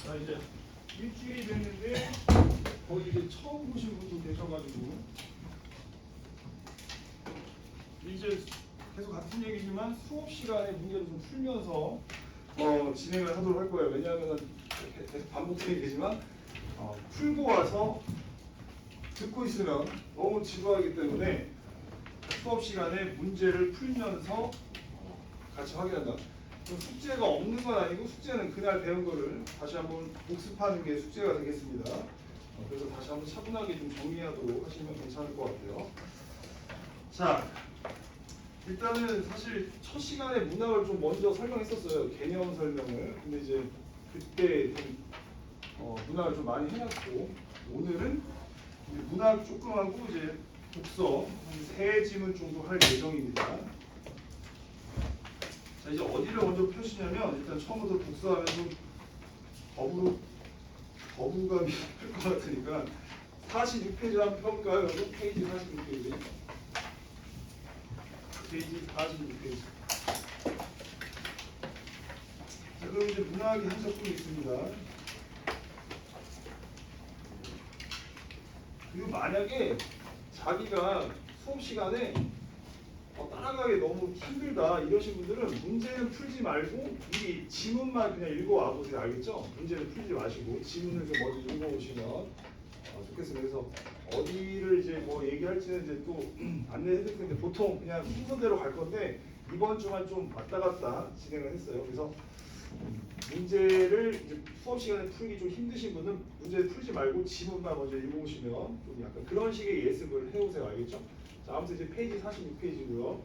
자, 이제 일주일이 됐는데 거의 이제 처음 보신 분도 계셔가지고 이제 계속 같은 얘기지만 수업 시간에 문제를 좀 풀면서 진행을 하도록 할 거예요. 왜냐하면 계속 반복되게 되지만 풀고 와서 듣고 있으면 너무 지루하기 때문에 수업 시간에 문제를 풀면서 같이 확인한다. 그럼 숙제가 없는 건 아니고 숙제는 그날 배운 거를 다시 한번 복습하는 게 숙제가 되겠습니다. 그래서 다시 한번 차분하게 좀 정리하도록 하시면 괜찮을 것 같아요. 자, 일단은 사실 첫 시간에 문학을 좀 먼저 설명했었어요. 개념 설명을. 근데 이제 그때 좀 문학을 좀 많이 해놨고 오늘은 문학 조금 하고 이제 독서 한 3지문 정도 할 예정입니다. 자, 이제 어디를 먼저 펴시냐면 일단 처음부터 독서하면서 거부감이 클 것 같으니까 46페이지 한번 펴볼까요? 여러분? 페이지 46페이지. 페이지 46페이지. 자, 그럼 이제 문학이 한 작품이 있습니다. 그리고 만약에 자기가 수업 시간에 따라가기 너무 힘들다 이러신 분들은 문제는 풀지 말고 이 지문만 그냥 읽어와 보세요. 알겠죠? 문제는 풀지 마시고 지문을 좀 먼저 읽어보시면 좋겠습니다. 그래서 어디를 이제 뭐 얘기할지는 이제 또 안내해드릴 텐데 보통 그냥 순서대로 갈 건데 이번 주만 좀 왔다 갔다 진행을 했어요. 그래서 문제를 이제 수업 시간에 풀기 좀 힘드신 분은 문제를 풀지 말고 지문만 먼저 읽어보시면 좀 약간 그런 식의 예습을 해오세요. 알겠죠? 자, 아무튼 이제 페이지 46페이지고요.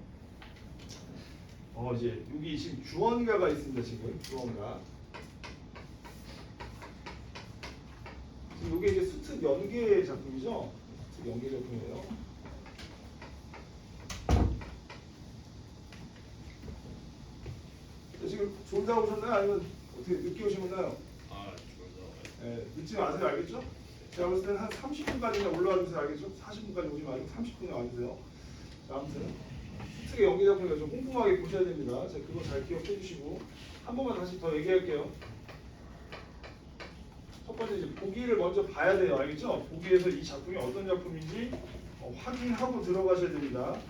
이제 여기 지금 주원가가 있습니다. 지금 주원가. 지금 이게 이제 수특 연계 작품이죠. 수특 연계 작품이에요. 자, 지금 졸다 오셨나요? 아니면 어떻게 늦게 오신 건가요? 졸다. 네, 늦지 마세요. 알겠죠? 제가 봤을 때는 한 30분까지는 올라와 주세요. 알겠죠? 40분까지 오지 말고 30분에 와주세요. 자, 아무튼 수특의 연계 작품이니까 좀 꼼꼼하게 보셔야 됩니다. 자, 그거 잘 기억해 주시고 한 번만 다시 더 얘기할게요. 첫 번째 이제 보기를 먼저 봐야 돼요. 알겠죠? 보기에서 이 작품이 어떤 작품인지 확인하고 들어가셔야 됩니다.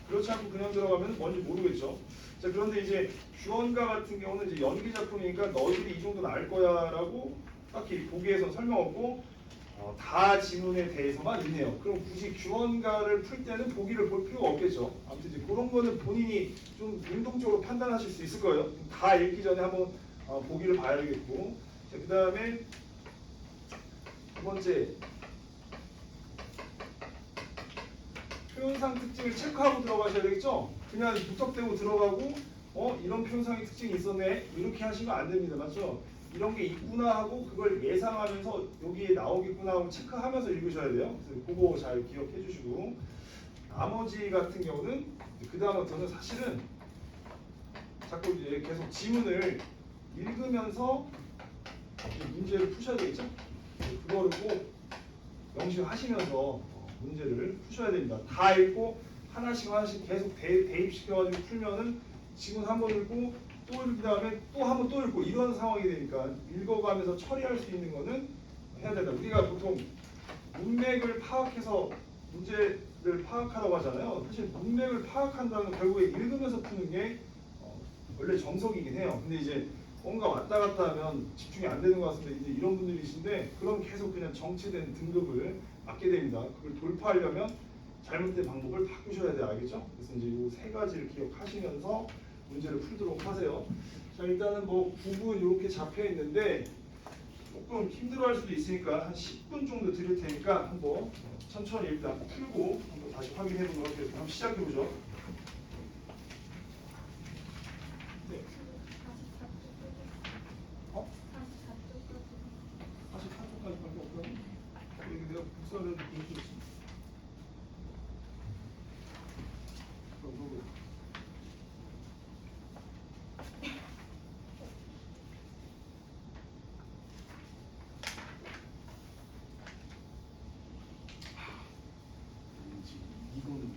그렇지 않고 그냥 들어가면 뭔지 모르겠죠. 자, 그런데 이제 주원가 같은 경우는 이제 연기 작품이니까 너희들이 이 정도는 알 거야라고 딱히 보기에서 설명 없고 다 지문에 대해서만 있네요. 그럼 굳이 주원가를 풀 때는 보기를 볼 필요가 없겠죠. 아무튼 이제 그런 거는 본인이 좀 능동적으로 판단하실 수 있을 거예요. 다 읽기 전에 한번 보기를 봐야 되겠고. 자, 그 다음에 두 번째, 표현상 특징을 체크하고 들어가셔야 되겠죠? 그냥 무턱대고 들어가고 이런 표현상의 특징이 있었네 이렇게 하시면 안 됩니다. 맞죠? 이런 게 있구나 하고 그걸 예상하면서 여기에 나오겠구나 하고 체크하면서 읽으셔야 돼요. 그래서 그거 잘 기억해 주시고 나머지 같은 경우는 그 다음부터는 사실은 자꾸 이제 계속 지문을 읽으면서 문제를 푸셔야 되겠죠? 그거를 꼭 명심하시면서 문제를 푸셔야 됩니다. 다 읽고 하나씩 계속 대입시켜가지고 풀면은 지문 한 번 읽고 또 읽은 다음에 또 한 번 또 읽고 이런 상황이 되니까 읽어가면서 처리할 수 있는 거는 해야 된다. 우리가 보통 문맥을 파악해서 문제를 파악하라고 하잖아요. 사실 문맥을 파악한다는 건 결국에 읽으면서 푸는 게 원래 정석이긴 해요. 근데 이제 뭔가 왔다 갔다 하면 집중이 안 되는 것 같은데 이제 이런 분들이신데 그럼 계속 그냥 정체된 등급을 맞게 됩니다. 그걸 돌파하려면 잘못된 방법을 바꾸셔야 돼요. 알겠죠? 그래서 이제 이 세 가지를 기억하시면서 문제를 풀도록 하세요. 자, 일단은 뭐 부분 이렇게 잡혀 있는데 조금 힘들어할 수도 있으니까 한 10분 정도 드릴 테니까 한번 천천히 일단 풀고 한번 다시 확인해 보도록 할게요. 한번 시작해 보죠. 네. 44쪽까지밖에 없거든요. 여기 내가 복사를 보여줄 수 있습니다. 이거는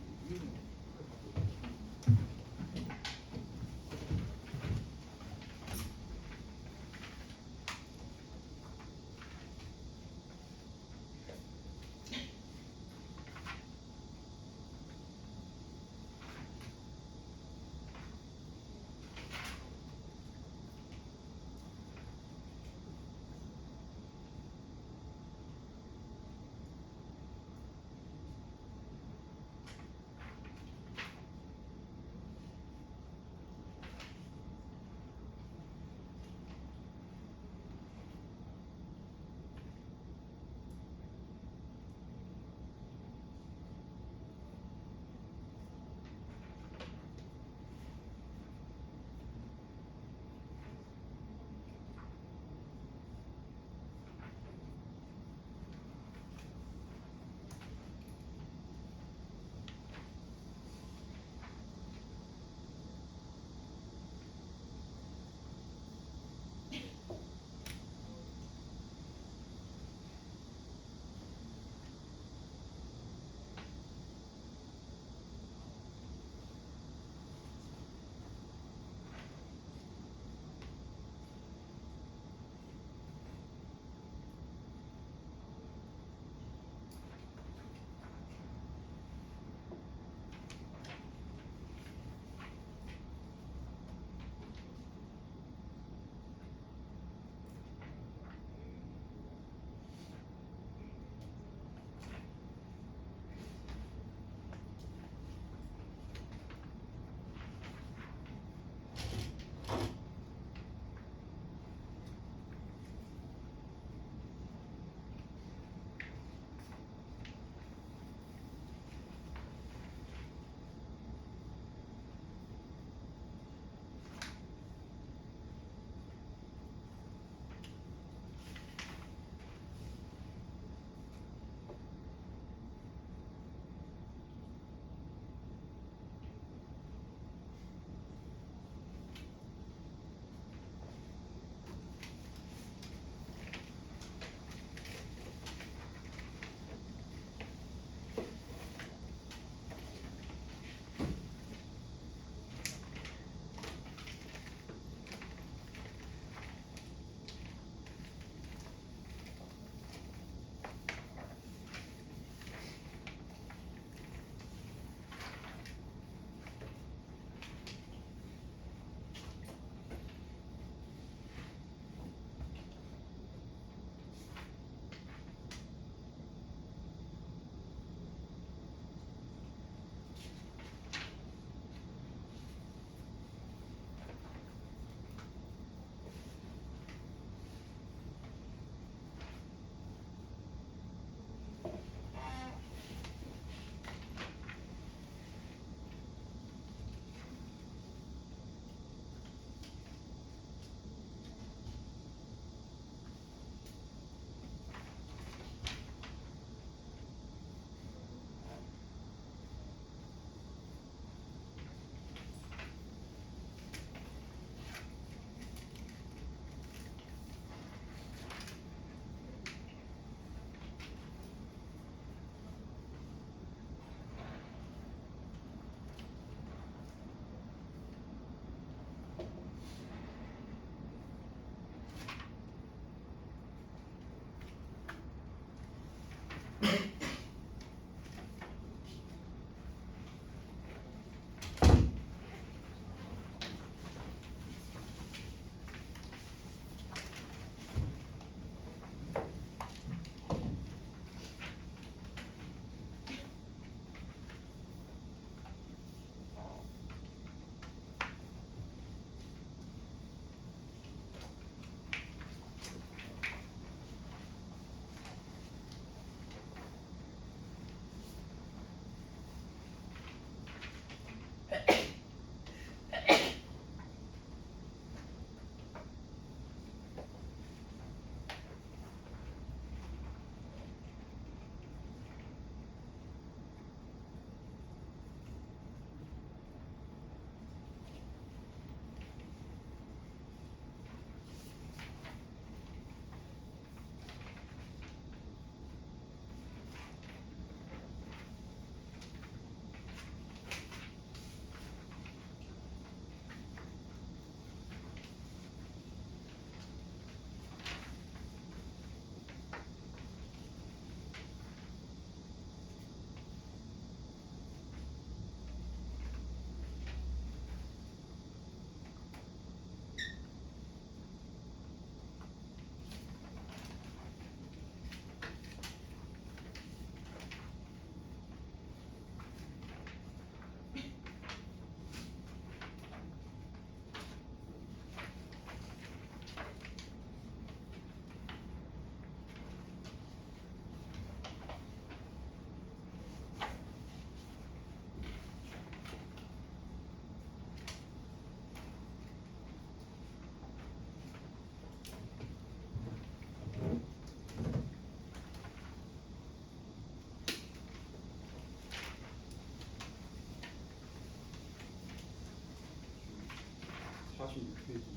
46페이지.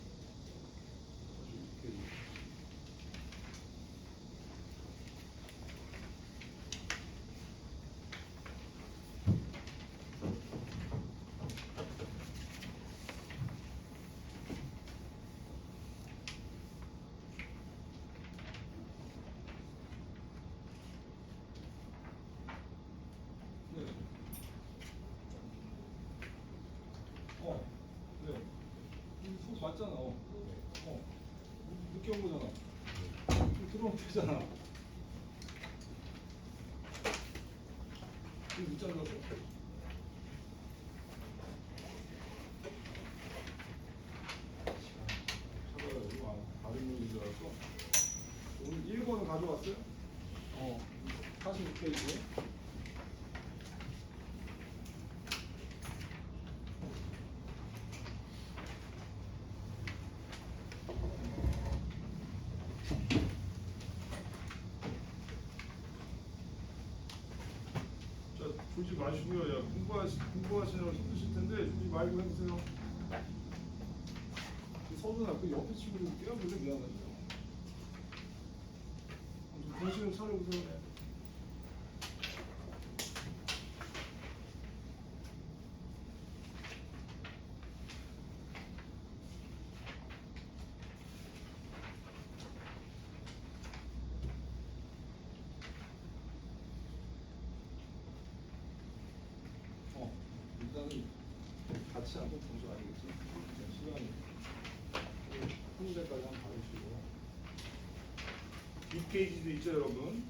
46페이지. 네. 네. 손 맞잖아. 늦게 온 거잖아. 들어오면 되잖아. 지금 못 잘랐어. 찾아가지고 다른 분인 줄 알았어. 오늘 1번은 가져왔어요? 46페이지. 졸지 마시고요. 야, 공부하시느라 힘드실 텐데 졸지 말고 해보세요. 서준아, 그 옆에 친구들 깨워보려 미안하죠. 정신을 차려보세요. 일단은 같이 한번 보셔 알겠지? 시간이 한 대까지 한번 봐주시고 2페이지도 있죠 여러분?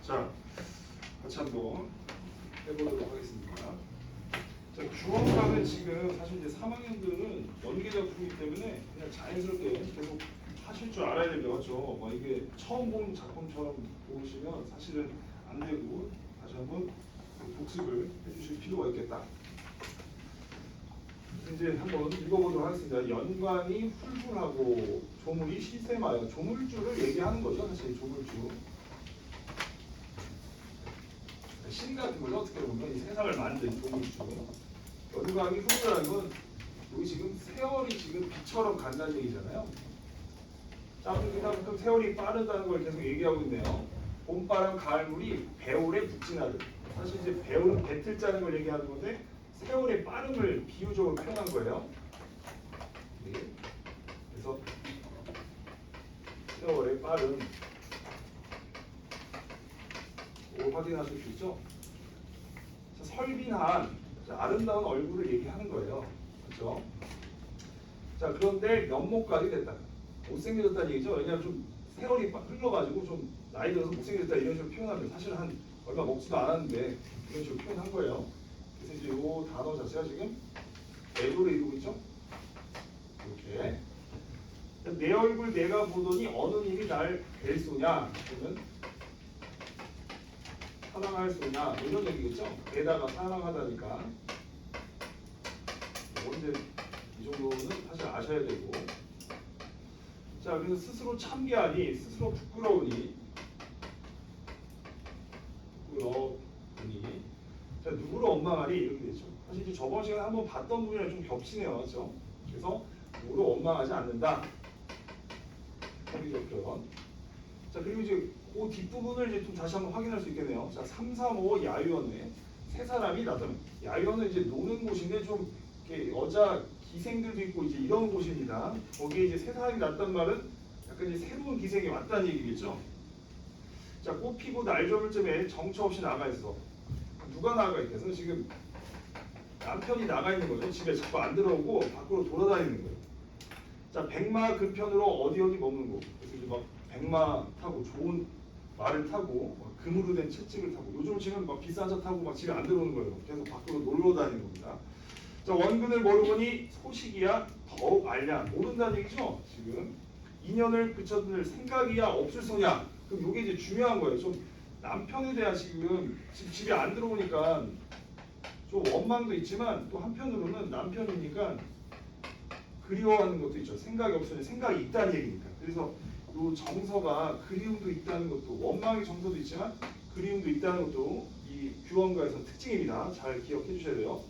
자, 같이 한번 해보도록 하겠습니다. 자, 주어가는 지금 사실 이제 3학년들은 연계 작품이기 때문에 그냥 자연스럽게 계속 하실 줄 알아야 됩니다. 맞죠? 막 이게 처음 보는 작품처럼 보시면 사실은 안 되고 다시 한번 복습을 해주실 필요가 있겠다. 이제 한번 읽어보도록 하겠습니다. 연관이 훌훌하고 조물이 시세마여. 조물주를 얘기하는 거죠. 사실 조물주. 신 같은 거죠. 어떻게 보면 이 세상을 만든 조물주. 연관이 훌훌하는 건 여기 지금 세월이 지금 비처럼 간다는 얘기잖아요. 자, 그다음 세월이 빠르다는 걸 계속 얘기하고 있네요. 봄바람 가을물이 배올에 북진하듯. 사실 이제 배올은 배틀 짜는 걸 얘기하는 건데 세월의 빠름을 비유적으로 표현한 거예요. 네. 그래서 세월의 빠름 이거 확인하실 수 있죠? 자, 설빈한 아름다운 얼굴을 얘기하는 거예요. 그렇죠? 자, 그런데 면목까지 됐다. 못생겨졌다는 얘기죠. 왜냐하면 좀 세월이 흘러가지고 좀 나이 들어서 못생겨졌다 이런 식으로 표현하면 사실 한 얼마 먹지도 않았는데 이런 식으로 표현한 거예요. 그래서 이제 이 단어 자체가 지금 애도를 이루고 있죠. 이렇게 내 얼굴 내가 보더니 어느 님이 날 뵐소냐 그러면 사랑할 소냐 이런 얘기겠죠. 내다가 사랑하다니까 뭔데 이 정도는 사실 아셔야 되고. 자, 그래서 스스로 참게하니 스스로 부끄러우니 자, 누구를 원망하니 이렇게 되죠. 사실 이제 저번 시간에 한번 봤던 부분이랑 좀 겹치네요. 그렇죠? 그래서 누구를 원망하지 않는다. 합리적 표현. 자, 그리고 이제 그 뒷부분을 이제 좀 다시 한번 확인할 수 있겠네요. 자, 3, 3, 5 야유원에 세 사람이 나타나. 야유원은 이제 노는 곳인데 좀 이렇게 여자 기생들도 있고 이제 이런 곳입니다. 거기에 이제 세 사람이 났단 말은 약간 이제 새로운 기생이 왔다는 얘기겠죠. 자, 꽃 피고 날 접을 쯤에 정처 없이 나가 있어. 누가 나가 있겠어? 지금 남편이 나가 있는 거죠. 집에 자꾸 안 들어오고 밖으로 돌아다니는 거예요. 자, 백마 근편으로 어디 머무는 거. 그래서 이제 막 백마 타고 좋은 말을 타고 금으로 된 채찍을 타고 요즘 지금 막 비싼 차 타고 막 집에 안 들어오는 거예요. 계속 밖으로 놀러 다니는 겁니다. 자, 원근을 모르보니 소식이야 더욱 알랴. 모른다는 얘기죠. 지금 인연을 그쳐들 생각이야 없을 소냐. 그럼 이게 이제 중요한 거예요. 좀 남편에 대한 지금 집에 안 들어오니까 좀 원망도 있지만 또 한편으로는 남편이니까 그리워하는 것도 있죠. 생각이 없으니 생각이 있다는 얘기니까. 그래서 이 정서가 그리움도 있다는 것도 원망의 정서도 있지만 그리움도 있다는 것도 이 규원가에서 특징입니다. 잘 기억해 주셔야 돼요.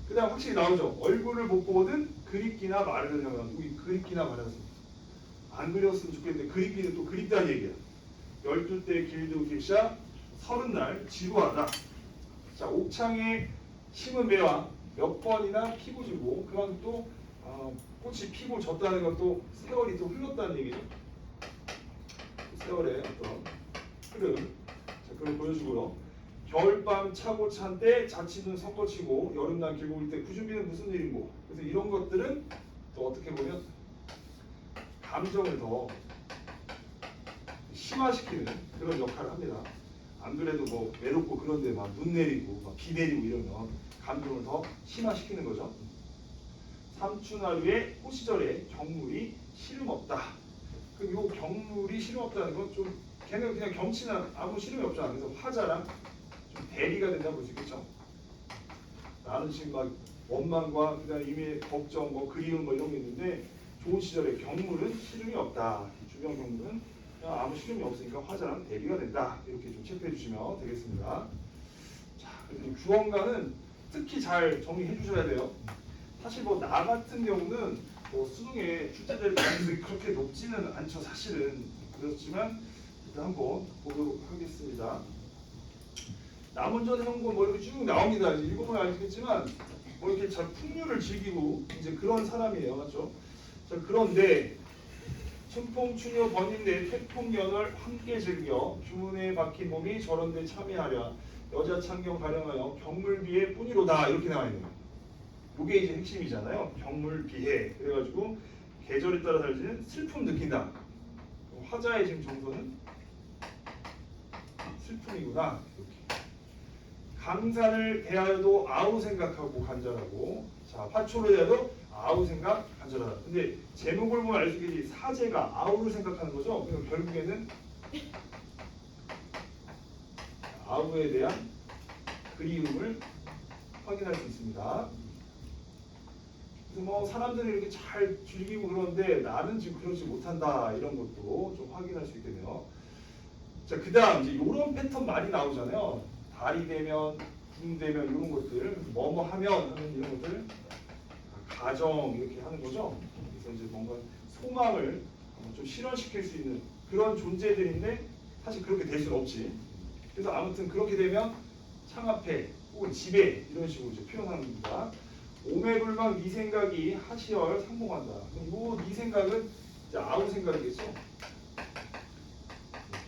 그 다음 확실히 나오죠. 얼굴을 못 보거든 그립기나 말을 하려면 여기 그립기나 말하습니다. 안 그렸으면 좋겠는데 그립기는 또 그립다는 얘기야. 12대 길도 길샤 30날 지루하다. 자, 옥창에 심은 매화 몇 번이나 피고 지고 그만큼 또 꽃이 피고 졌다는 것도 세월이 또 흘렀다는 얘기죠. 세월의 어떤 흐름. 자, 그걸 보여주고요. 겨울밤 차고 찬 때 자취는 섞어치고 여름날 길고 올 때 그 준비는 무슨 일인고. 그래서 이런 것들은 또 어떻게 보면 감정을 더 심화시키는 그런 역할을 합니다. 안 그래도 뭐 외롭고 그런데 막 눈 내리고 막 비 내리고 이러면 감정을 더 심화시키는 거죠. 삼춘하루에 호시절에 경물이 시름없다. 그럼 요 경물이 시름없다는 건 좀 걔는 그냥 경치나 아무 시름이 없잖아. 그래서 화자랑 좀 대비가 된다고 볼 수 있겠죠. 나는 지금 막 원망과 그다음에 이미 걱정, 뭐 그리움 뭐 이런 게 있는데 좋은 시절에 경물은 시름이 없다. 주변 경물은 아무 시름이 없으니까 화자랑 대비가 된다. 이렇게 좀 체크해 주시면 되겠습니다. 자, 그래서 규원가는 특히 잘 정리해 주셔야 돼요. 사실 뭐 나 같은 경우는 뭐 수능에 출제될 가능성이 그렇게 높지는 않죠. 사실은 그렇지만 일단 한번 보도록 하겠습니다. 남원전 해운권 뭐 이렇게 쭉 나옵니다. 이제 읽어보면 알겠지만 뭐 이렇게 잘 풍류를 즐기고 이제 그런 사람이에요, 맞죠? 자, 그런데 춘풍추녀 번인내 태풍연월 함께 즐겨 주문에 박힌 몸이 저런데 참여하랴 여자 창경 발령하여 경물비에 뿐이로다 이렇게 나와 있는 거예요. 이게 이제 핵심이잖아요. 경물비해. 그래가지고 계절에 따라 다르지는 슬픔 느낀다. 화자의 지금 정서는 슬픔이구나. 이렇게. 강산을 대하여도 아우 생각하고 간절하고, 자, 화초를 대하여도 아우 생각 간절하다. 근데 제목을 보면 알 수 있겠지. 사제가 아우를 생각하는 거죠. 그러니까 결국에는 아우에 대한 그리움을 확인할 수 있습니다. 그래서 뭐 사람들이 이렇게 잘 즐기고 그러는데 나는 지금 그러지 못한다 이런 것도 좀 확인할 수 있겠네요. 자, 그다음 이제 이런 패턴 많이 나오잖아요. 달이 되면, 군 되면 이런 것들, 뭐뭐 하면 하는 이런 것들, 가정 이렇게 하는 거죠. 그래서 이제 뭔가 소망을 좀 실현시킬 수 있는 그런 존재들인데 사실 그렇게 될 수는 없지. 그래서 아무튼 그렇게 되면 창합해 혹은 지배 이런 식으로 이제 표현하는 겁니다. 오매불망 네 생각이 하시열 상봉한다. 이 네 생각은 이제 아우 생각이겠죠.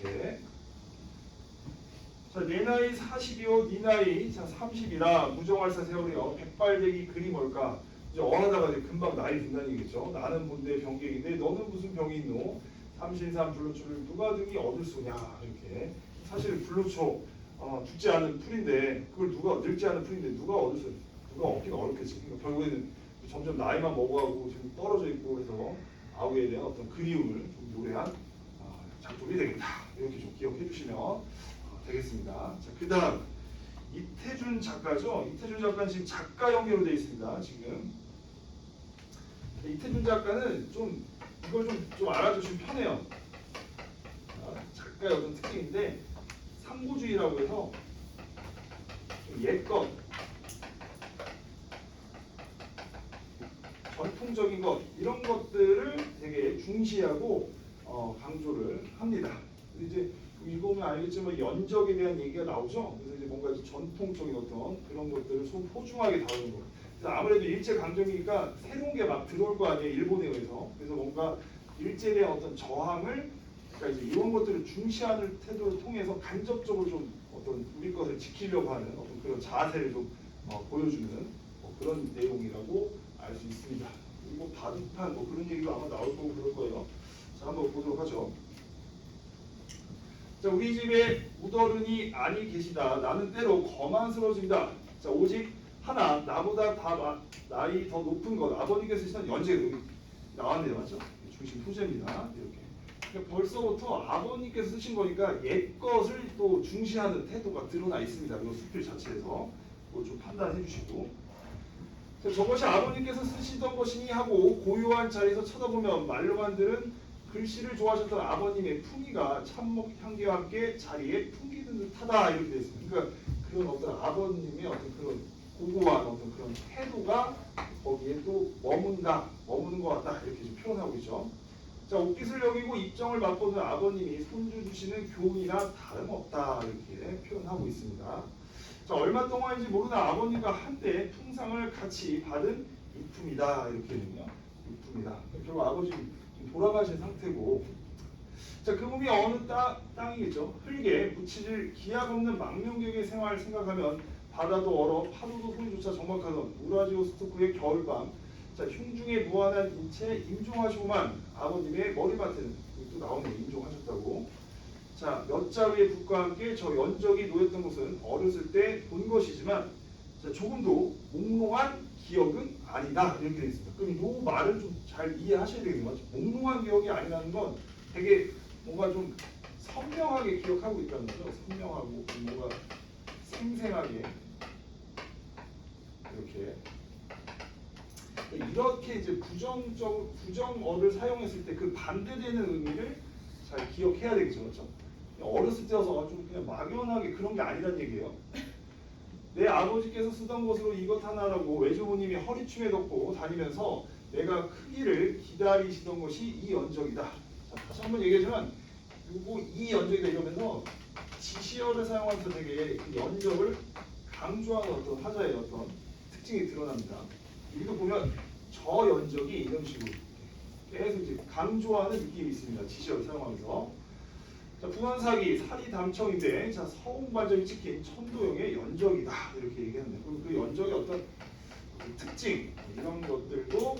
이렇게. 자, 내 나이 40이요, 네 나이 자 30이라 무정할사 세월이요. 백발백이 그리 뭘까? 이제 어하다가 이제 금방 나이 든다는 얘기겠죠. 나는 뭔데 병객인데 너는 무슨 병이 있노? 삼신산 불로초를 누가 등이 얻을 소냐 이렇게. 사실 불로초 죽지 않은 풀인데 그걸 누가 늙지 않은 풀인데 누가 얻을 수? 누가 얻기가 어렵겠지. 그러니까 결국에는 점점 나이만 먹어가고 지금 떨어져 있고 해서 아우에 대한 어떤 그리움을 좀 노래한 작품이 되겠다. 이렇게 좀 기억해 주시면 되겠습니다. 자, 그다음 이태준 작가죠. 이태준 작가는 지금 작가 연계로 되어 있습니다. 지금 이태준 작가는 좀 이걸 좀 알아두시면 편해요. 작가의 어떤 특징인데 상고주의라고 해서 좀 옛것, 전통적인 것 이런 것들을 되게 중시하고 강조를 합니다. 이제 읽어보면 알겠지만 연적에 대한 얘기가 나오죠. 그래서 이제 뭔가 전통적인 어떤 그런 것들을 소중하게 다루는 거. 그래서 아무래도 일제 강점기니까 새로운 게 막 들어올 거 아니에요, 일본에 의해서. 그래서 뭔가 일제에 대한 어떤 저항을, 그러니까 이제 이런 것들을 중시하는 태도를 통해서 간접적으로 좀 어떤 우리 것을 지키려고 하는 어떤 그런 자세를 좀 보여주는 그런 내용이라고 알 수 있습니다. 그리고 바둑판 그런 얘기도 아마 나올 거고 그럴 거예요. 자, 한번 보도록 하죠. 자, 우리 집에 우더른이 아니 계시다. 나는 때로 거만스러워진다. 자, 오직 하나 나보다 다 나이 더 높은 것. 아버님께서 쓰시던 연재 여기 나왔네요, 맞죠? 중심 소재입니다. 이렇게. 그러니까 벌써부터 아버님께서 쓰신 거니까 옛 것을 또 중시하는 태도가 드러나 있습니다. 이 수필 자체에서 그걸 좀 판단해 주시고. 저것이 아버님께서 쓰시던 것이니 하고 고요한 자리에서 쳐다보면 말로만 들은 글씨를 좋아하셨던 아버님의 품위가 참목 향기와 함께 자리에 풍기는 듯하다 이렇게 되어 있습니다. 그러니까 그런 어떤 아버님의 어떤 그런 고고한 어떤 그런 태도가 거기에 또 머무는 것 같다 이렇게 좀 표현하고 있죠. 자, 옷깃을 여기고 입정을 맛보는 아버님이 손주 주시는 교훈이나 다름없다 이렇게 표현하고 있습니다. 자, 얼마 동안인지 모르는 아버님과 한때 풍상을 같이 받은 유품이다 이렇게 되네요. 유품이다. 결국 아버지 돌아가신 상태고, 자, 그 몸이 어느 땅이겠죠. 흙에 묻히질 기약 없는 망명객의 생활을 생각하면 바다도 얼어 파도도 소리조차 적막하던 우라지오스토크의 겨울밤. 자, 흉중에 무한한 인체 임종하시고만 아버님의 머리맡에는 또 나오네 임종하셨다고. 자, 몇 자루의 붓과 함께 저 연적이 놓였던 것은 어렸을 때 본 것이지만 자, 조금도 몽롱한 기억은 아니다 이렇게 되어 있습니다. 그럼 이 말을 좀 잘 이해하셔야 되겠네요. 몽롱한 기억이 아니라는 건 되게 뭔가 좀 선명하게 기억하고 있다는 거죠. 선명하고 뭔가 생생하게 이렇게 이제 부정어를 사용했을 때 그 반대되는 의미를 잘 기억해야 되겠죠, 그렇죠? 어렸을 때여서 좀 그냥 막연하게 그런 게 아니란 얘기예요. 내 아버지께서 쓰던 것으로 이것 하나라고 외조부님이 허리춤에 덮고 다니면서 내가 크기를 기다리시던 것이 이 연적이다. 자, 다시 한번 얘기하지만 요거 이 연적이다 이러면서 지시어를 사용하면서 되게 그 연적을 강조하는 어떤 화자의 어떤 특징이 드러납니다. 여기도 보면 저 연적이 이런 식으로 계속 이제 강조하는 느낌이 있습니다. 지시어를 사용하면서. 자, 부원사기 살이 담청인데 자, 서웅반점이 찍힌 천도영의 연적이다 이렇게 얘기하는데 그 연적의 어떤 특징 이런 것들도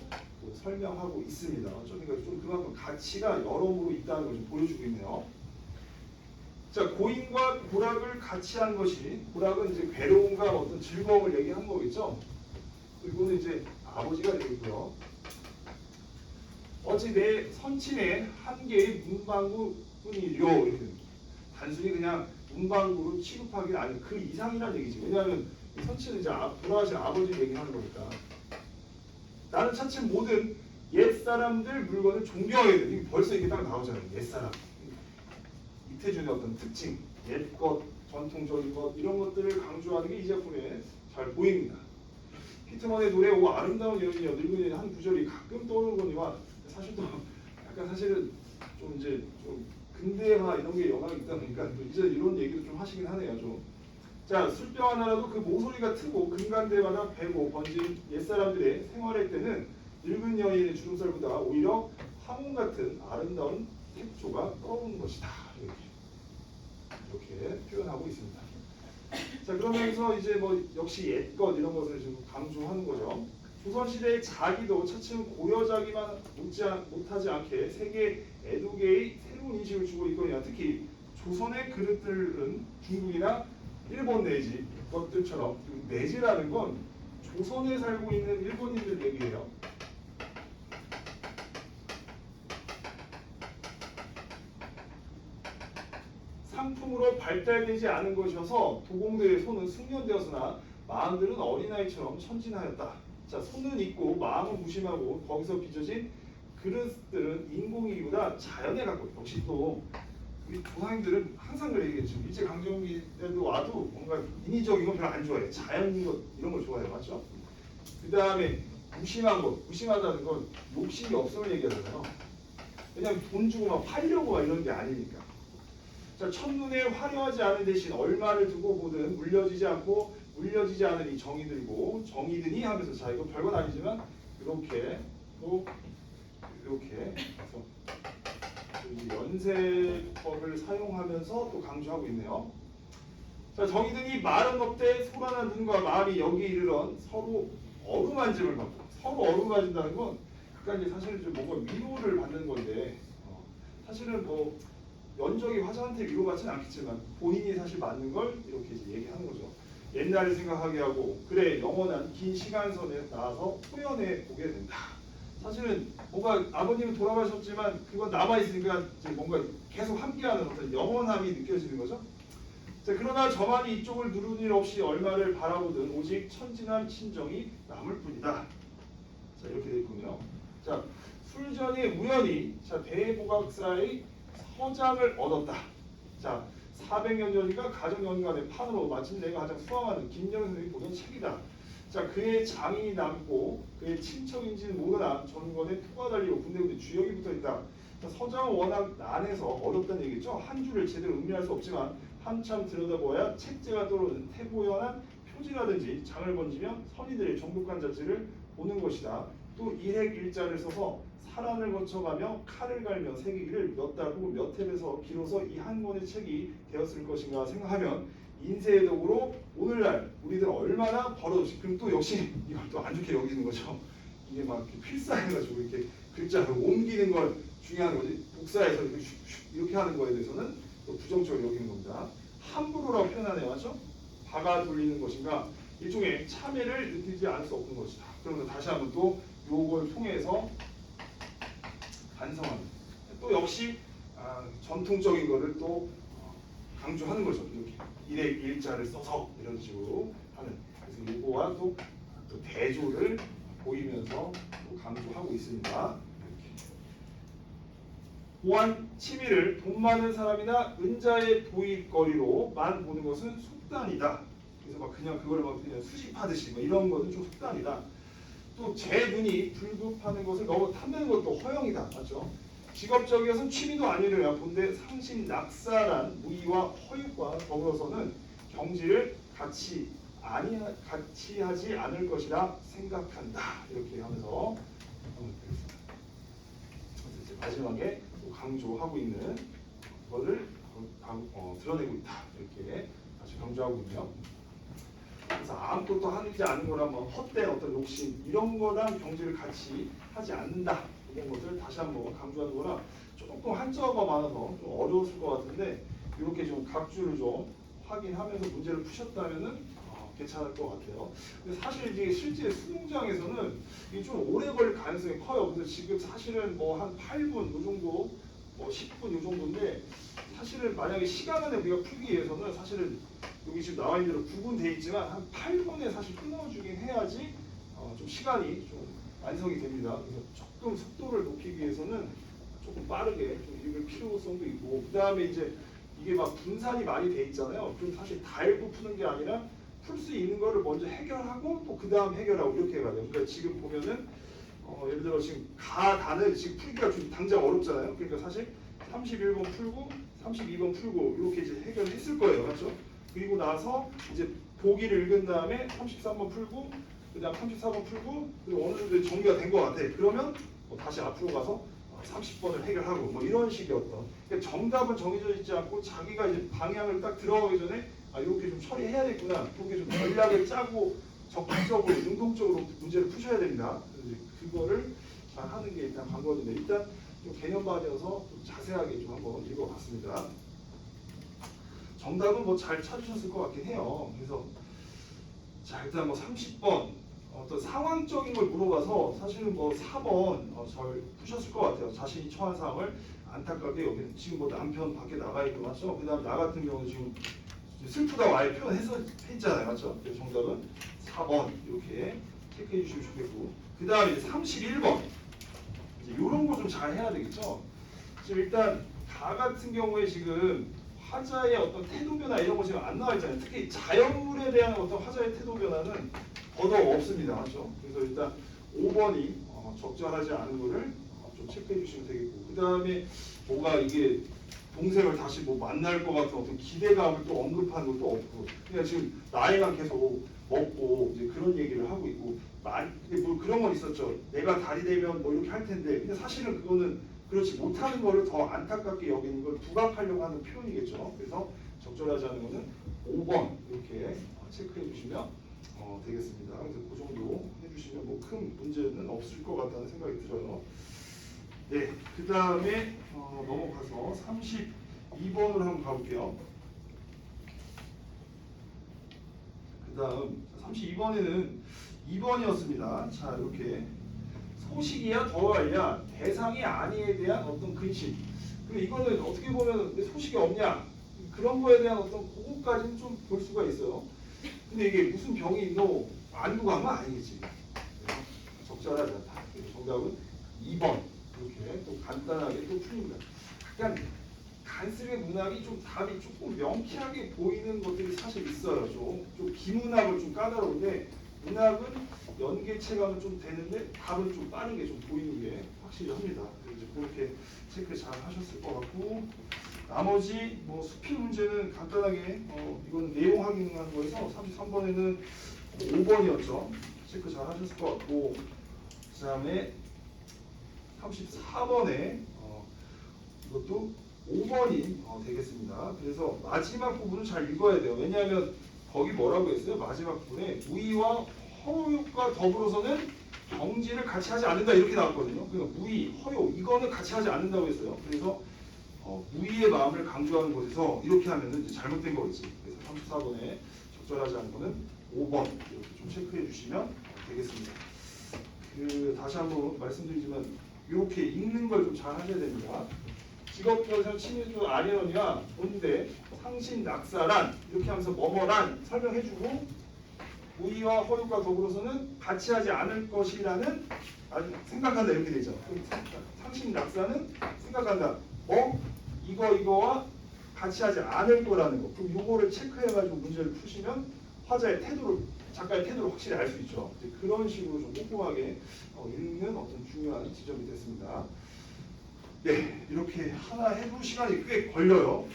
설명하고 있습니다. 그러니까 좀 그만큼 가치가 여러모로 있다는 걸 좀 보여주고 있네요. 자, 고인과 고락을 같이 한 것이 고락은 이제 괴로움과 어떤 즐거움을 얘기한 거겠죠. 그리고는 이제 아버지가 되겠고요. 어찌 내 선친의 한 개의 문방구 뿐이요. 단순히 그냥 문방구로 취급하기는 아니 그 이상이란 얘기지. 왜냐하면 이 선치는 이제 돌아가신 아버지 얘기하는 거니까. 나는 차츰 모든 옛사람들 물건을 존경하게 돼. 이게 벌써 이게 딱 나오잖아요. 옛사람. 이태준의 어떤 특징, 옛것, 전통적인 것 이런 것들을 강조하는 게 이 작품에 잘 보입니다. 피트먼의 노래 오 아름다운 여인이여 늙은이 한 구절이 가끔 떠오르거니와 사실 또 약간 사실은 좀 이제 좀 근대화 이런 게 영향이 있다 보니까 또 이제 이런 얘기도 좀 하시긴 하네요. 좀. 자, 술병 하나라도 그 모서리가 트고 금간대마다 배고 번진 옛사람들의 생활할 때는 늙은 여인의 주름살보다 오히려 황혼 같은 아름다운 색조가 떠오르는 것이다. 이렇게 표현하고 있습니다. 자, 그러면서 이제 뭐 역시 옛것 이런 것을 지금 강조하는 거죠. 조선시대의 자기도 차츰 고려자기만 못하지 않게 세계 애도계의 새로운 인식을 주고 있거니와 특히 조선의 그릇들은 중국이나 일본 내지 것들처럼 내지라는 건 조선에 살고 있는 일본인들 얘기예요. 상품으로 발달되지 않은 것이어서 도공들의 손은 숙련되었으나 마음들은 어린아이처럼 천진하였다. 자, 손은 있고 마음은 무심하고 거기서 빚어진 그릇들은 인공이기보다 자연에 가깝다. 역시 또 우리 조상님들은 항상 그래. 이게 지금 일제 강점기 때도 와도 뭔가 인위적인 건 별로 안 좋아해. 자연 것 이런 걸 좋아해요, 맞죠? 그 다음에 무심한 것, 무심하다는 건 욕심이 없음을 얘기하잖아요. 왜냐하면 돈 주고 막 팔려고 막 이런 게 아니니까. 자, 첫눈에 화려하지 않은 대신 얼마를 두고 보든 물려지지 않고 물려지지 않은 이 정이 들고 정이 드니 하면서 자 이거 별건 아니지만 이렇게 또 이렇게 그래서 연세법을 사용하면서 또 강조하고 있네요. 자, 정이 드니 말은 없되 소란한 눈과 마음이 여기 이르런 서로 어루만짐을 받고 서로 어루만진다는 건 약간 이제 사실은 좀 뭔가 위로를 받는 건데 사실은 뭐 연적이 화자한테 위로받지는 않겠지만 본인이 사실 맞는 걸 이렇게 이제 얘기하는 거죠. 옛날을 생각하게 하고 그래 영원한 긴 시간선에 나와서 후연해 보게 된다. 사실은 뭔가 아버님은 돌아가셨지만 그건 남아있으니까 이제 뭔가 계속 함께하는 어떤 영원함이 느껴지는 거죠. 자, 그러나 저만이 이쪽을 누른 일 없이 얼마를 바라보든 오직 천진한 심정이 남을 뿐이다. 자, 이렇게 되어 있군요. 자, 술전에 우연히 자 대보각사의 서장을 얻었다. 자, 400년 전인가 가정연간의 판으로 마침 내가 가장 수강하는 김정은 선생님이 보던 책이다. 자, 그의 장인이 남고 그의 친척인지는 모르나 전권에 표가 달리고 군데군데 주역이 붙어있다. 자, 서장은 워낙 난해서 어렵다는 얘기죠. 한 줄을 제대로 음미할 수 없지만 한참 들여다보아야 책제가 떠오르는 태보연한 표지라든지 장을 번지며 선의들의 정독한 자체를 보는 것이다. 또 일획일자를 써서 사란을 거쳐가며 칼을 갈며 새기기를 몇 달 혹은 몇 해에서 비로소 이 한 권의 책이 되었을 것인가 생각하면 인세의 덕으로 오늘날 우리들 얼마나 벌어졌지. 그럼 또 역시 이걸 또 안 좋게 여기는 거죠. 이게 막 이렇게 필사해가지고 이렇게 글자를 옮기는 걸 중요한 거지. 복사해서 이렇게 하는 거에 대해서는 또 부정적으로 여기는 겁니다. 함부로라고 표현하네요, 맞죠? 바가 돌리는 것인가 일종의 참회를 느끼지 않을 수 없는 것이다. 그러면 다시 한번 또 요걸 통해서 반성합니다. 또 역시 전통적인 거를 또 강조하는 거죠. 이렇게 일의 일자를 써서 이런 식으로 하는. 그래서 이거와 또 대조를 보이면서 또 강조하고 있습니다. 이렇게. 보안 취미를 돈 많은 사람이나 은자의 도입거리로만 보는 것은 속단이다. 그래서 막 그냥 그걸 막 그냥 수집하듯이 뭐 이런 것은 좀 속단이다. 또 제 눈이 불급하는 것을 너무 탐내는 것도 허영이다. 맞죠? 직업적이어서는 취미도 아니래야 본데 상심 낙사란 무의와 허육과 더불어서는 경지를 같이 하지 않을 것이라 생각한다. 이렇게 하면서 이제 마지막에 또 강조하고 있는 것을 드러내고 있다. 이렇게 다시 강조하고 있네요. 그래서 아무것도 하지 않은 거랑 뭐 헛된 어떤 욕심 이런 거랑 경지를 같이 하지 않는다. 이런 것을 다시 한번 강조하는 거라 조금 한자어가 많아서 좀 어려웠을 것 같은데 이렇게 좀 각주를 좀 확인하면서 문제를 푸셨다면은 괜찮을 것 같아요. 근데 사실 이제 실제 수능장에서는 이게 좀 오래 걸릴 가능성이 커요. 그래서 지금 사실은 뭐 한 8분 이 정도 뭐 10분 이 정도인데 사실은 만약에 시간을 우리가 풀기 위해서는 사실은 여기 지금 나와 있는 대로 9분 돼 있지만 한 8분에 사실 끊어주긴 해야지 좀 시간이 좀 완성이 됩니다. 그래서 조금 속도를 높이기 위해서는 조금 빠르게 좀 읽을 필요성도 있고 그 다음에 이제 이게 막 분산이 많이 돼 있잖아요. 그럼 사실 다 읽고 푸는 게 아니라 풀 수 있는 거를 먼저 해결하고 또 그 다음 해결하고 이렇게 해야 돼요. 그러니까 지금 보면은 예를 들어 지금 가다는 지금 풀기가 좀 당장 어렵잖아요. 그러니까 사실 31번 풀고 32번 풀고 이렇게 이제 해결했을 거예요. 맞죠? 그리고 나서 이제 보기를 읽은 다음에 33번 풀고 그 다음 34번 풀고 그리고 어느 정도 정리가 된 것 같아. 그러면 다시 앞으로 가서 30번을 해결하고 뭐 이런 식의 어떤 그러니까 정답은 정해져 있지 않고 자기가 이제 방향을 딱 들어가기 전에 이렇게 좀 처리해야겠구나 이렇게 좀 전략을 짜고 적극적으로 능동적으로 문제를 푸셔야 됩니다. 그래서 이제 그거를 잘 하는 게 일단 방법인데 일단 좀 개념반이어서 좀 자세하게 좀 한번 읽어봤습니다. 정답은 뭐 잘 찾으셨을 것 같긴 해요. 그래서 자 일단 뭐 30번 어떤 상황적인 걸 물어봐서 사실은 뭐 4번 잘 푸셨을 것 같아요. 자신이 처한 상황을 안타깝게 여기는 지금 뭐 남편 밖에 나가 있고 맞죠? 그다음 나 같은 경우는 지금 슬프다고 아예 표현했잖아요, 맞죠? 그래서 정답은 4번 이렇게 체크해 주시면 좋겠고 그 다음에 이제 31번 이제 이런 거 좀 잘 해야 되겠죠? 지금 일단 가 같은 경우에 지금 화자의 어떤 태도 변화 이런 거 지금 안 나와 있잖아요. 특히 자연물에 대한 어떤 화자의 태도 변화는 더더욱 없습니다. 맞죠? 그래서 일단 5번이 적절하지 않은 거를 좀 체크해 주시면 되겠고 그 다음에 뭐가 이게 동생을 다시 뭐 만날 것 같은 어떤 기대감을 또 언급하는 것도 없고 그냥 지금 나이만 계속 먹고 이제 그런 얘기를 하고 있고 뭐 그런 건 있었죠. 내가 달이 되면 뭐 이렇게 할 텐데 근데 사실은 그거는 그렇지 못하는 거를 더 안타깝게 여기는 걸 부각하려고 하는 표현이겠죠. 그래서 적절하지 않은 거는 5번 이렇게 체크해 주시면 되겠습니다. 그래서 그 정도 해주시면 뭐 큰 문제는 없을 것 같다는 생각이 들어요. 네, 그 다음에 넘어가서 32번으로 한번 가볼게요. 그 다음 32번에는 2번이었습니다. 자, 이렇게 소식이야 더하야 대상이 아니에 대한 어떤 근심. 그리고 이거는 어떻게 보면 왜 소식이 없냐 그런 거에 대한 어떤 그거까지는 좀 볼 수가 있어요. 근데 이게 무슨 병이 있노 안고 간 건 아니겠지. 적절하지 않다. 정답은 2번. 이렇게 또 간단하게 또 풀립니다. 약간 간습의 문학이 좀 답이 조금 명쾌하게 보이는 것들이 사실 있어요. 좀 비문학은 좀 까다로운데 문학은 연계체감은 좀 되는데 답은 좀 빠르게 좀 보이는 게 확실히 합니다. 그래서 이제 그렇게 체크 잘 하셨을 것 같고 나머지 뭐 수필 문제는 간단하게 이건 내용 확인한 거에서 33번에는 5번이었죠. 체크 잘 하셨을 것 같고 그 다음에 34번에 이것도 5번이 되겠습니다. 그래서 마지막 부분은 잘 읽어야 돼요. 왜냐하면 거기 뭐라고 했어요? 마지막 부분에 무의와 허욕과 더불어서는 정지를 같이 하지 않는다 이렇게 나왔거든요. 그러니까 무의, 허욕 이거는 같이 하지 않는다고 했어요. 그래서 무의의 마음을 강조하는 곳에서 이렇게 하면은 이제 잘못된 거겠지. 그래서 34번에 적절하지 않은 거는 5번 이렇게 좀 체크해 주시면 되겠습니다. 다시 한번 말씀드리지만 이렇게 읽는 걸 좀 잘 하셔야 됩니다. 직업별에서 친해주 아련이와 본대, 상신, 낙사란 이렇게 하면서 뭐뭐란 설명해주고 무의와 허용과 더불어서는 같이 하지 않을 것이라는 생각한다 이렇게 되죠. 상신, 낙사는 생각한다. 이거와 같이 하지 않을 거라는 거. 그럼 요거를 체크해가지고 문제를 푸시면 화자의 태도를 작가의 태도를 확실히 알 수 있죠. 그런 식으로 좀 꼼꼼하게 읽는 어떤 중요한 지점이 됐습니다. 네, 이렇게 하나 해볼 시간이 꽤 걸려요.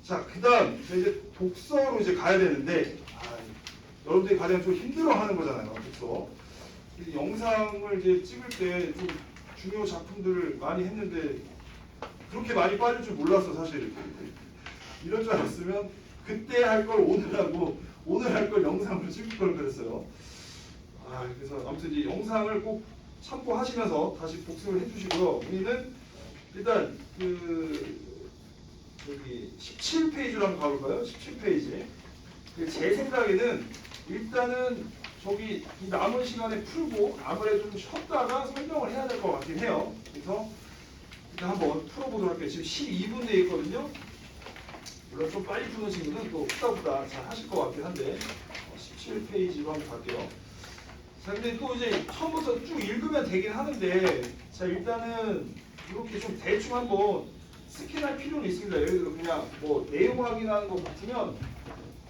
자, 그다음 이제 독서로 이제 가야 되는데 여러분들이 가장 좀 힘들어하는 거잖아요, 독서. 영상을 이제 찍을 때 좀 중요 작품들을 많이 했는데 그렇게 많이 빠질 줄 몰랐어 사실. 이럴 줄 알았으면 그때 할 걸 오늘 하고 오늘 할 걸 영상으로 찍을 걸 그랬어요. 그래서 아무튼 이 영상을 꼭 참고하시면서 다시 복습을 해주시고요. 우리는 일단 여기 17페이지로 한번 가볼까요? 17페이지. 제 생각에는 일단은 저기 이 남은 시간에 풀고 아무래도 좀 쉬었다가 설명을 해야 될 것 같긴 해요. 그래서 일단 한번 풀어보도록 할게요. 지금 12분 돼 있거든요. 물론 좀 빨리 푸는 친구는 또 후다후다 잘 하실 것 같긴 한데 17페이지로 한번 갈게요. 자, 근데 또 이제 처음부터 쭉 읽으면 되긴 하는데 자 일단은 이렇게 좀 대충 한번 스캔할 필요는 있습니다. 예를 들어 그냥 뭐 내용 확인하는 것 같으면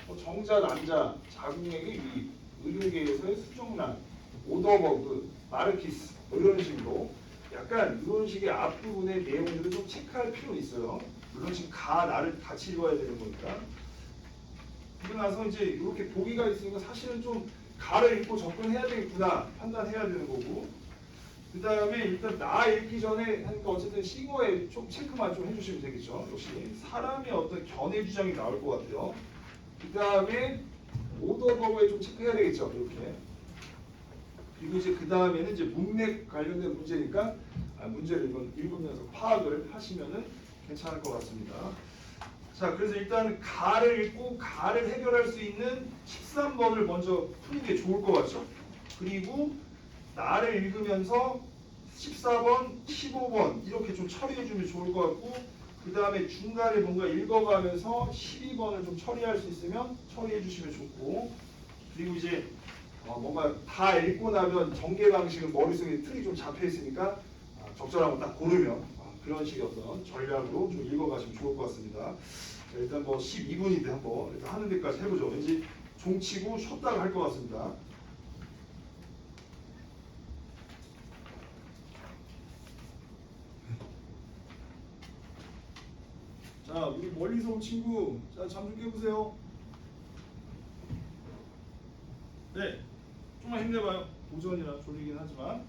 뭐 정자, 남자, 자궁액의 위, 의료계에서의 수정란, 오더버그, 마르키스 뭐 이런 식으로 약간 이런 식의 앞부분의 내용들을 좀 체크할 필요는 있어요. 물론 지금 가, 나를 같이 읽어야 되는 거니까. 그러고 나서 이제 이렇게 보기가 있으니까 사실은 좀 가를 읽고 접근해야 되겠구나 판단해야 되는 거고. 그 다음에 일단 나 읽기 전에 하니까 어쨌든 싱어에 좀 체크만 좀 해주시면 되겠죠. 역시 사람의 어떤 견해 주장이 나올 것 같아요. 그 다음에 오더버그에 좀 체크해야 되겠죠. 이렇게. 그리고 이제 그 다음에는 이제 문맥 관련된 문제니까 문제를 읽으면서 파악을 하시면은 괜찮을 것 같습니다. 자, 그래서 일단 가를 읽고 가를 해결할 수 있는 13번을 먼저 푸는 게 좋을 것 같죠. 그리고 나를 읽으면서 14번, 15번 이렇게 좀 처리해 주면 좋을 것 같고 그 다음에 중간에 뭔가 읽어가면서 12번을 좀 처리할 수 있으면 처리해 주시면 좋고 그리고 이제 뭔가 다 읽고 나면 전개 방식은 머릿속에 틀이 좀 잡혀 있으니까 적절한 거 딱 고르면 그런 식의 어떤 전략으로 좀 읽어가시면 좋을 것 같습니다. 자, 일단 뭐 12분인데 한번 일단 하는 데까지 해보죠. 왠지 종치고 쉬었다가 할 것 같습니다. 자, 우리 멀리서 온 친구, 자, 잠 좀 깨보세요. 네, 좀만 힘내봐요. 오전이라 졸리긴 하지만.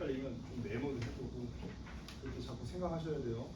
헷갈리면 좀 메모도 해두고 그렇게 자꾸 생각하셔야 돼요.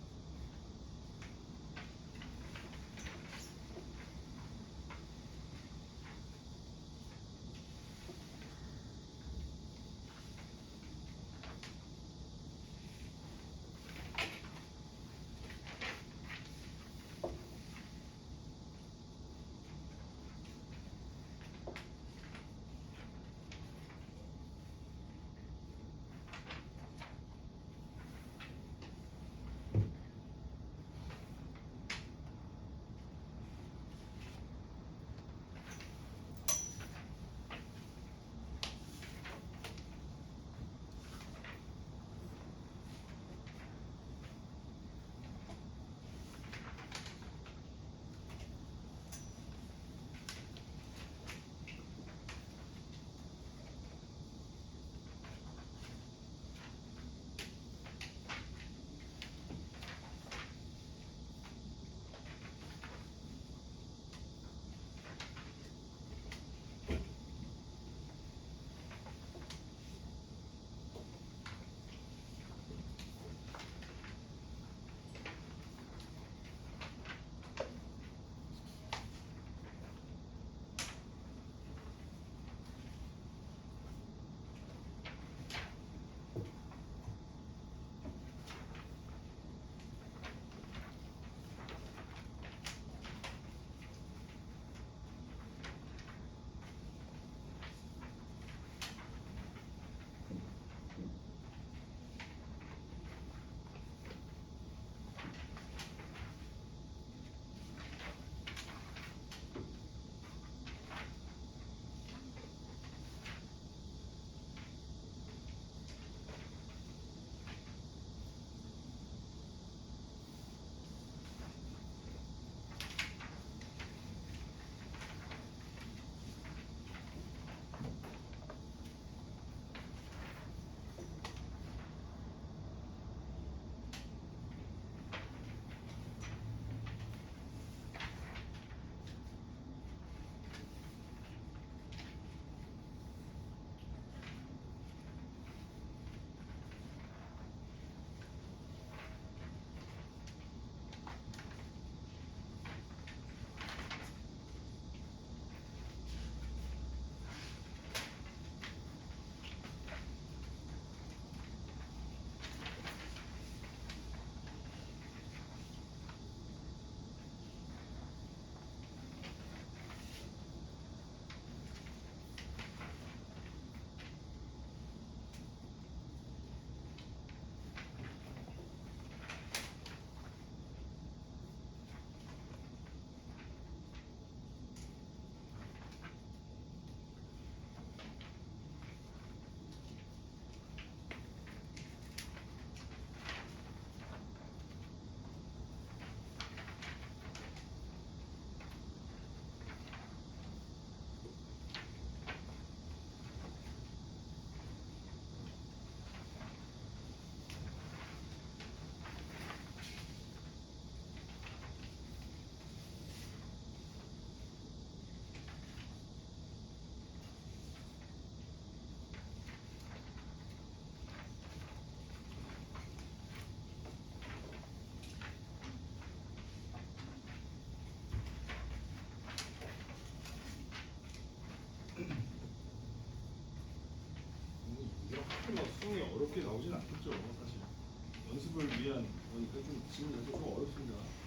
수능이 어렵게 나오진 않겠죠. 사실 연습을 위한 거니까 좀 지금 좀 어렵습니다.